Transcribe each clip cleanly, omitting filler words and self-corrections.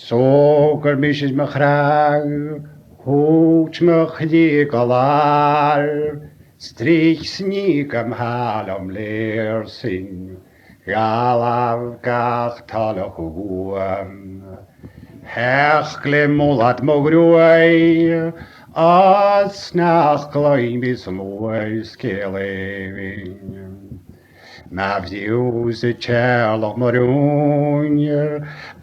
Soker misjes me graag, hoed me glikelaar, strich sneak am halom leer sing, galav kach tale huam. Hech glimmulat mogruai, as nach klein bis mooi skeleving. Ma views het charloch maroon,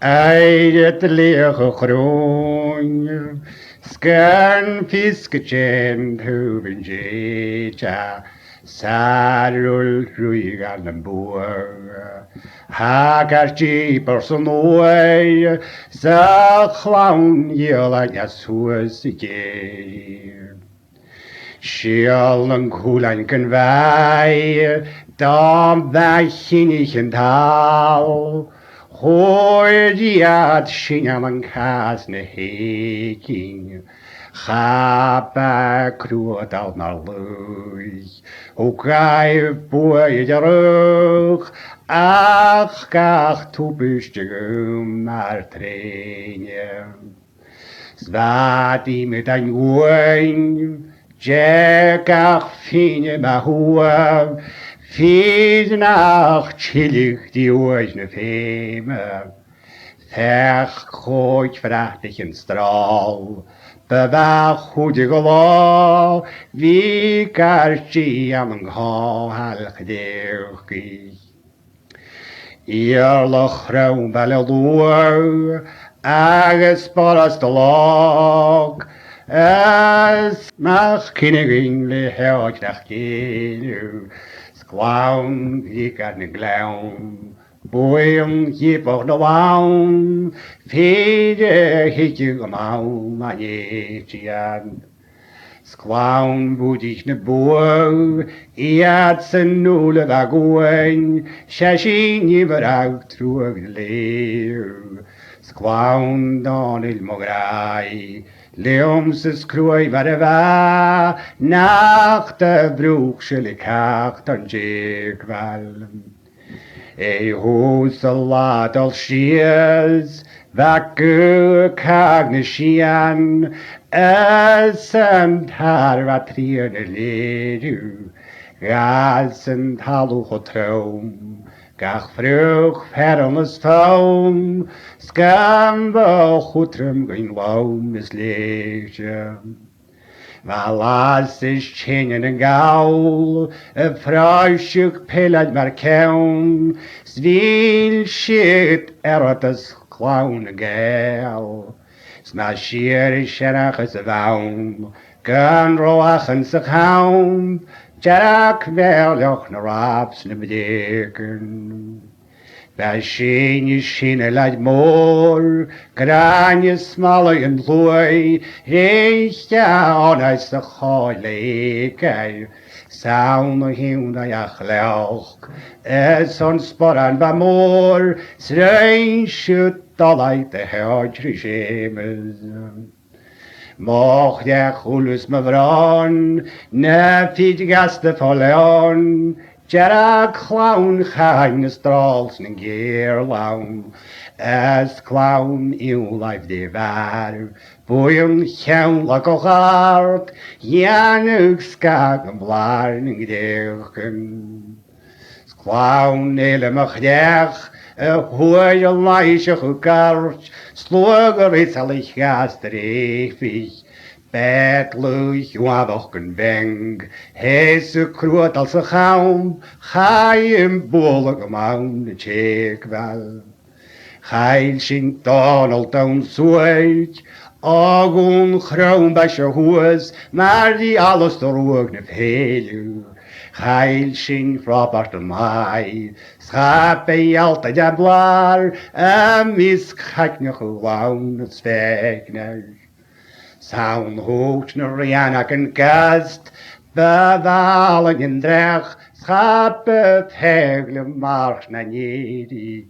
eidet lege groen, skern fisketjen huven jeetja, sarul ruig aan de boer. Hagar jeepers on way, za clown yell as was the Schiel en koelen kan wij, dan wij ginnig en taal. Hoor die uit schingen en kaas ne heking. Ga bij kroot al naar luis, ook hij boeien de rug. Ach, kach, toepustig maar trainen. Zwati met een goeien. Jack ach fine ma hua, fies nach chillig die oisne feme. Fech gooit vrachtig in straal, bewach goede gelo, wie karchi am een halg deurkie. Eerlijk groen wel door, agus paras de log, as mach kinniging le heoch nach genu, sklaun ik aan de glaun, boeien jip och de waun, fede hitje gemau manetian. Sklaun boet ich ne boer, iatsen nule wagoen, shashin jiverak terug de leeuw. Sklaun dan il mograi, Leomses krooi waar de wa, nach de broeksele kacht dan jekwal. Hoe ze laat al schies, wakke kagne schian, esend haar wat trierde ledu, gasend haluch troom. Gach vroeg vernes toon, skam goedrum geen loom is leegje. Maar laatst is chingen en gaul, een vrouwsjuk pellet maar keun, zwiel shit erotas clown geil. Smashier sherach is waum, gan roachen zich haum, Jack weljoch na raps na bedeken. Wij zien je schinnen laat moor, kranje smalle en looi, recht ja onuit de gooi Sauna hiunda ja gelelk, zo'n sporan ba moor, srein schut al uit de huidregimes. Mocht je goelus me vran, ne fiet gasten verleon, Jarak clown gaan strals en geerlaun, as clown in life de waar, boeien gaan lekker hard, januk skaken blaarning deuken. Clown helemaal dag, hoe je lijstje gekart, sloger is al ik gastrefig. Bedluch waddoch een beng, heze kroot als een gaum, ga je een bolle maun de check wel. Geil schinkt Donald down zoet, ogun groen bij je hoes, maar die alles door ne velu. Geil schinkt Robert en mij, schape altijd en blaar, en mis gek nog gewoon het zwegner. Saun hoogst naar Rianak en kast, bevalen in drag, schapen hegle mars naar niedig.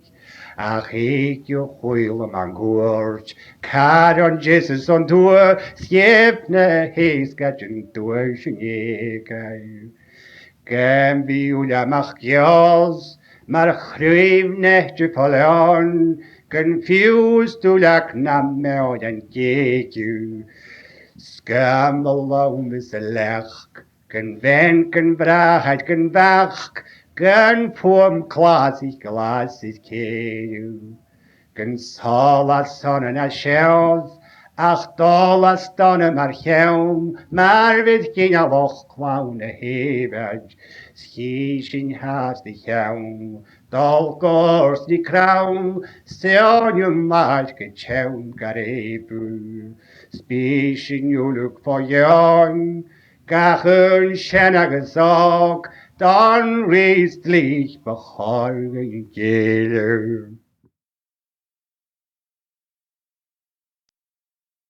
Ach ik je goeile man goort, karon Jesus on tour, schepne hees gatjen doorschen jekai. Gembi ula mach jos, maar chreef nechtje verloren, Confused to lack na meod and geku. Scam alone is a lech. Can ven, can braheid, can bach. Can form classy glasses keju. Can sola son and a shells. Ach dola stonne mar helm, maar vid ging a loch clown a hebed. Schieschen has the helm, dol gors die crown, stel je maat gechewn garebu. Spieschen you look for young, gachen schennige Sorg, dan reist lich beholgen gele.